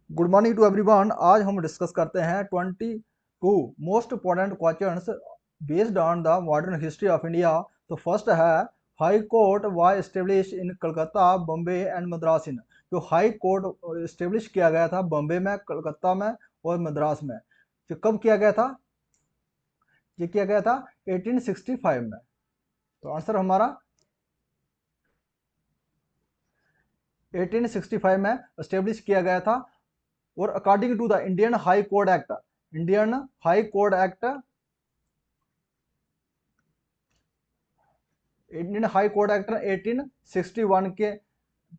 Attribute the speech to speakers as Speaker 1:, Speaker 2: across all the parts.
Speaker 1: Good morning to everyone. आज हम discuss करते हैं 22 most important questions based on the modern history of India. तो फर्स्ट है, high court was establish in Calcutta, Bombay and Madras in. जो high court establish किया गया था बॉम्बे में, कलकत्ता में और मद्रास में। जो कब किया गया था? ये किया गया था 1865 में। तो आंसर हमारा 1865 में एस्टेब्लिश किया गया था। और according to the Indian High Court Act, Indian High Court Act, Indian High Court Act 1861 के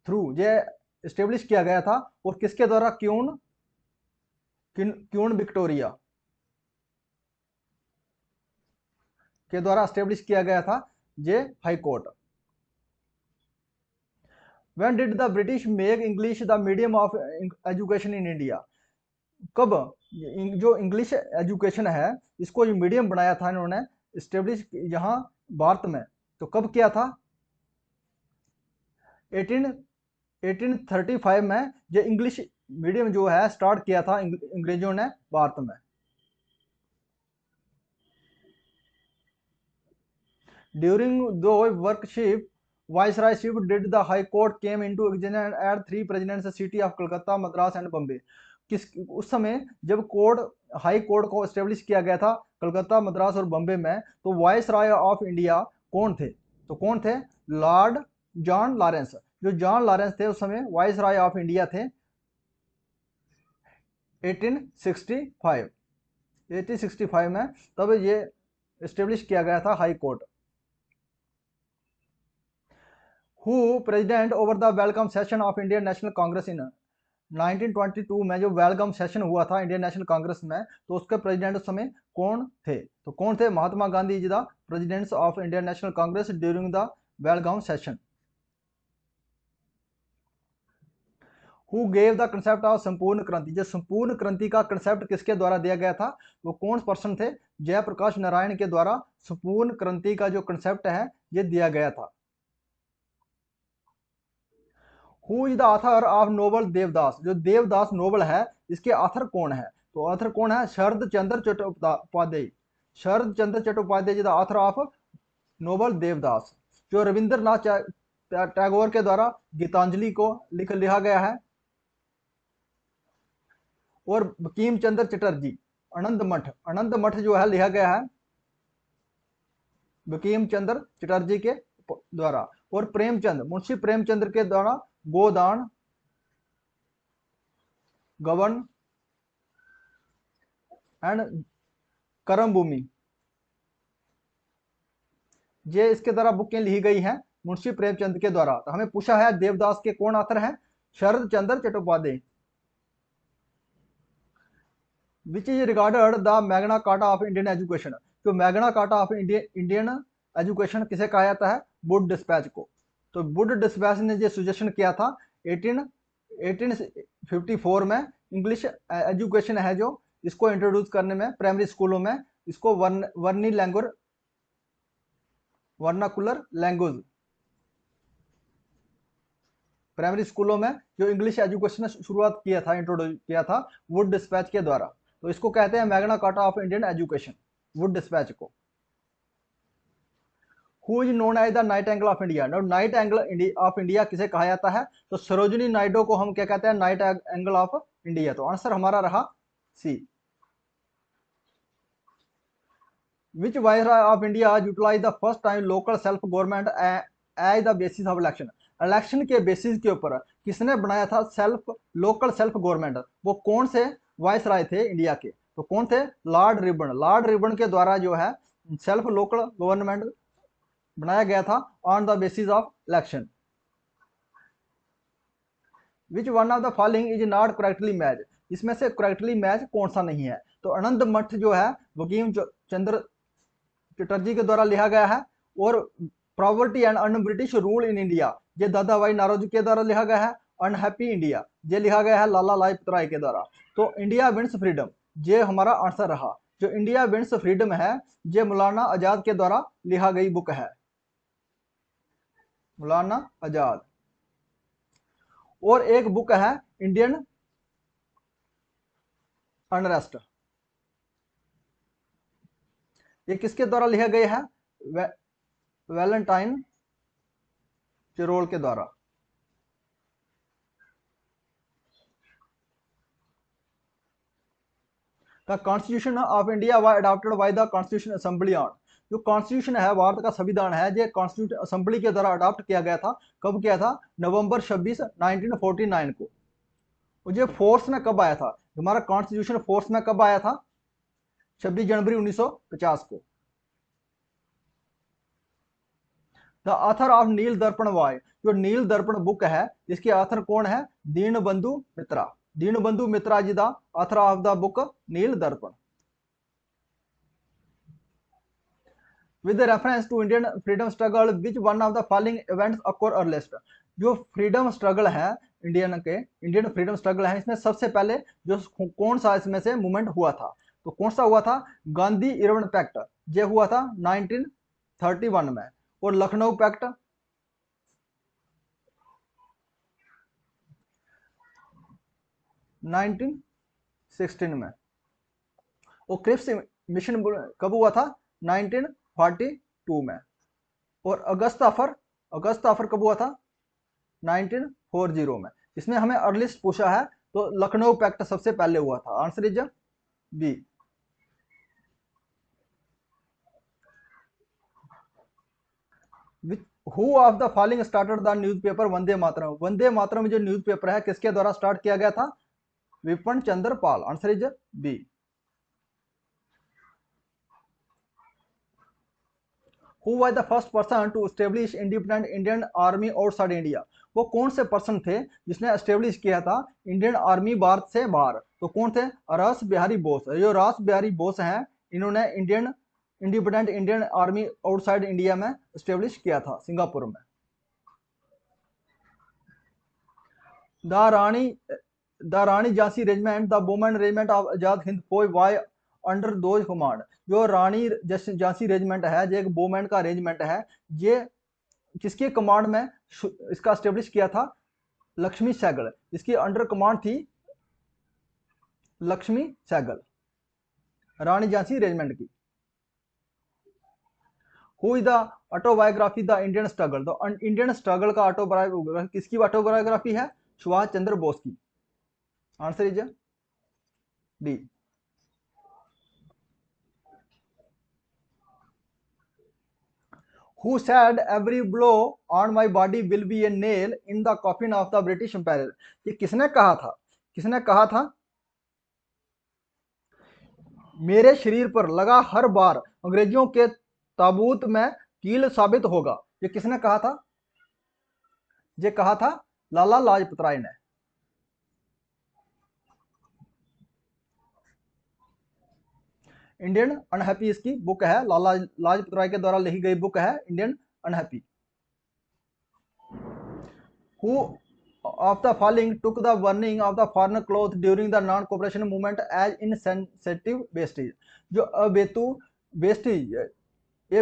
Speaker 1: थ्रू ये स्टेब्लिश किया गया था। और किसके द्वारा? क्यून क्यून विक्टोरिया के द्वारा स्टेब्लिश किया गया था ये high court. When did the British make English the medium of education in India? कब जो इंग्लिश एजुकेशन है इसको जो मीडियम बनाया था इन्होंने स्टेब्लिश यहाँ भारत में, तो कब किया था? 18 1835 में ये इंग्लिश मीडियम जो है स्टार्ट किया था अंग्रेजों ने भारत में। ड्यूरिंग दो वर्कशिप viceroyship did the high court came into existence at three presidents city of Calcutta, Madras and Bombay. किस उस समय जब कोर्ट हाई कोर्ट को एस्टेब्लिश किया गया था कलकत्ता, मद्रास और बॉम्बे में, तो वाइस राय ऑफ इंडिया कौन थे? तो कौन थे? Lord John Lawrence. जो जॉन लॉरेंस थे उस समय वाइस राय ऑफ इंडिया थे। 1865 1865 में तब ये एस्टेब्लिश किया गया था high court. Who president over the welcome session of Indian National Congress in 1922 में? जो वेलकम सेशन हुआ था इंडियन नेशनल कांग्रेस में, तो उसके प्रेसिडेंट उस समय कौन थे? तो कौन थे? Mahatma Gandhi ji the presidents of Indian National Congress during the welcome session. Who gave the concept of sampoorna kranti? जो संपूर्ण क्रांति का कंसेप्ट किसके द्वारा दिया गया था? वो कौन पर्सन थे? जयप्रकाश नारायण के द्वारा संपूर्ण क्रांति का जो कंसेप्ट है ये दिया गया था। Who is the author of novel Devdas? जो देवदास नोबल है इसके ऑथर कौन है? तो ऑथर कौन है? Sharad Chandra Chattopadhyay. Sharad Chandra Chattopadhyay ji the author of novel Devdas. जो रविंद्रनाथ टैगोर के द्वारा गीतांजलि को लिखा गया है। और बंकिम चंद्र चटर्जी आनंद मठ जो है लिखा गया है बंकिम चंद्र चटर्जी के द्वारा। और प्रेमचंद, मुंशी प्रेमचंद्र के द्वारा गोदान, गबन एंड करम भूमि, ये इसके द्वारा बुकें लिखी गई हैं मुंशी प्रेमचंद के द्वारा। तो हमें पूछा है देवदास के कौन ऑथर हैं? Sharad Chandra Chattopadhyay. Which is regarded the Magna Carta of Indian education? जो Magna Carta of Indian education किसे कहा जाता है? वुड डिस्पैच को। तो वुड डिस्पैच ने जो सजेशन किया था 1854 में इंग्लिश एजुकेशन है जो इसको इंट्रोड्यूस करने में प्राइमरी स्कूलों में, इसको वर्नी लैंग्वेज, वर्नाकुलर लैंग्वेज प्राइमरी स्कूलों में जो इंग्लिश एजुकेशन शुरुआत किया था, इंट्रोड्यूस किया था वुड डिस्पैच के द्वारा। तो इसको कहते हैं Magna Carta of Indian education, Wood dispatch को। Who is known as the Nightingale of India? Nightingale of India किसे कहा जाता है? तो सरोजिनी नायडू को हम क्या कहते हैं? Nightingale of India. तो आंसर हमारा रहा C. Which viceroy of India utilise the first time local self government as the basis of election? Election के बेसिस के ऊपर किसने बनाया था लोकल सेल्फ गवर्नमेंट? वो कौन से वायसराय थे इंडिया के? तो कौन थे? Lord ribbon. लॉर्ड रिबन के द्वारा जो है सेल्फ लोकल गवर्नमेंट बनाया गया था on the basis of election. Which one of the following is not correctly match? इसमें से करेक्टली मैच कौन सा नहीं है? तो आनंद मठ जो है बंकिम चंद्र चटर्जी के द्वारा लिखा गया है। और poverty and un British rule in India ये दादा भाई नारोजी के द्वारा लिखा गया है। अनहैप्पी इंडिया ये लिखा गया है लाला लाजपत राय के द्वारा। तो इंडिया विंस फ्रीडम ये हमारा आंसर रहा। जो इंडिया विंस फ्रीडम है ये मौलाना आजाद के द्वारा लिखा गई बुक है, मौलाना आजाद। और एक बुक है इंडियन अनरेस्ट। ये किसके द्वारा लिखा गया है? वैलेंटाइन चिरोल के द्वारा। The constitution of India was adopted by the constitution assembly on. जो कॉन्स्टिट्यूशन है, भारत का संविधान है, ये कॉन्स्टिट्यूशन असेंबली के द्वारा अडॉप्ट किया गया था। कब किया था? नवंबर 26 1949 को। मुझे फोर्स में कब आया था? हमारा कॉन्स्टिट्यूशन फोर्स में कब आया था? 26 जनवरी 1950 को। द ऑथर ऑफ नील दर्पण वाय। जो नील दर्पण बुक है, इसके ऑथर कौन है? Dinabandhu Mitra. Dinabandhu Mitra ji the author of the book Neel Darpan. With reference to Indian freedom struggle, which one of the following events occur earliest? जो फ्रीडम स्ट्रगल है इंडियन फ्रीडम स्ट्रगल है, इसमें सबसे पहले जो कौन सा इसमें से मूवमेंट हुआ था? तो कौन सा हुआ था? गांधी इरविन पैक्ट, ये हुआ था 1931 में। और लखनऊ पैक्ट 1916 में। और क्रिप्स मिशन कब हुआ था? 1942 में। और अगस्त ऑफर कब हुआ था? 1940 में। इसमें हमें अर्लिस्ट पूछा है, तो लखनऊ पैक्ट सबसे पहले हुआ था। Answer is B. Who of the following started the newspaper Vande Mataram? Vande Mataram जो न्यूज़पेपर है, किसके द्वारा स्टार्ट किया गया था? Bipin Chandra Pal. Answer is B. Who was the first person to establish independent Indian army outside India? वो कौन से पर्सन थे जिसने एस्टेब्लिश किया था इंडियन आर्मी भारत से बाहर? तो कौन थे? रास बिहारी बोस। जो रास बिहारी बोस हैं, इन्होंने independent Indian army outside India में एस्टेब्लिश किया था, सिंगापुर में। The Rani Jhansi regiment, the women regiment of Azad Hind Fauj why under those command. जो रानी झांसी रेजिमेंट है, जो एक वुमेन का रेजिमेंट है, ये किसके कमांड में इसका एस्टेब्लिश किया था? लक्ष्मी सहगल। इसकी अंडर कमांड थी लक्ष्मी सहगल, रानी झांसी रेजिमेंट की। Who is the autobiography the Indian struggle? तो इंडियन स्ट्रगल का ऑटोबायोग्राफी किसकी ऑटोबायोग्राफी है? सुभाष चंद्र बोस की। Answer is D. Who said every blow on my body will be a nail in the coffin of the British Empire? ये किसने कहा था? किसने कहा था? मेरे शरीर पर लगा हर बार अंग्रेजों के ताबूत में कील साबित होगा। ये किसने कहा था? ये कहा था लाला लाजपत राय ने। इंडियन अनहैप्पी इसकी बुक है, लाला लाजपत राय के द्वारा लिखी गई बुक है Indian unhappy. Who of the following took the burning of the foreign cloth during the non-cooperation movement as insensitive wastage? जो अबेतु वेस्टेज, ये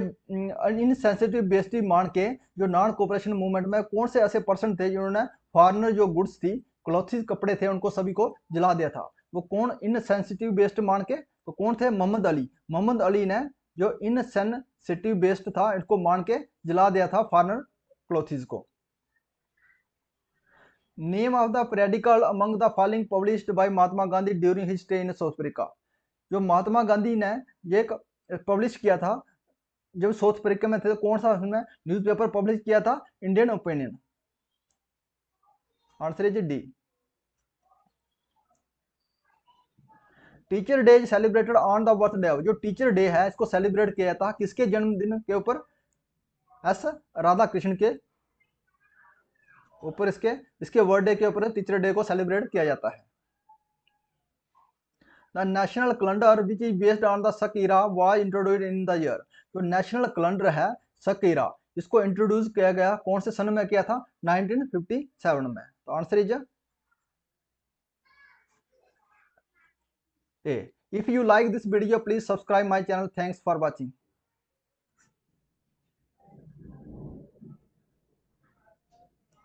Speaker 1: इनसेंसिटिव वेस्टेज मान के जो नॉन कोऑपरेशन मूवमेंट में कौन से ऐसे पर्सन थे जिन्होंने फॉरेनर जो गुड्स थी, क्लॉथ्स कपड़े थे, उनको सभी को जला दिया था? वो कौन इनसेंसिटिव वेस्ट मान के? तो कौन थे? मोहम्मद अली। मोहम्मद अली ने जो इनसेंसिटिव वेस्ट था, इसको मान के जला दिया था फॉरेनर क्लॉथ्स को। Name of the periodical among the following published by Mahatma Gandhi during his stay in South Africa. जो महात्मा गांधी ने ये पब्लिश किया था जब साउथ अफ्रीका में थे, तो कौन सा उसने न्यूज़पेपर पब्लिश किया था? Indian opinion. Answer is D. Teacher day celebrated on the birthday of. जो टीचर डे है, इसको सेलिब्रेट किया था किसके जन्मदिन के ऊपर? एस राधा कृष्ण के ऊपर, इसके बर्थडे के ऊपर टीचर डे को सेलिब्रेट किया जाता है। The national calendar which is based on the Shaka era was introduced in the year. जो नेशनल कैलेंडर है शक इरा, इसको इंट्रोड्यूस किया गया कौन से सन में किया था? 1957 में। तो answer is a. If you like this video please subscribe my channel. Thanks for watching.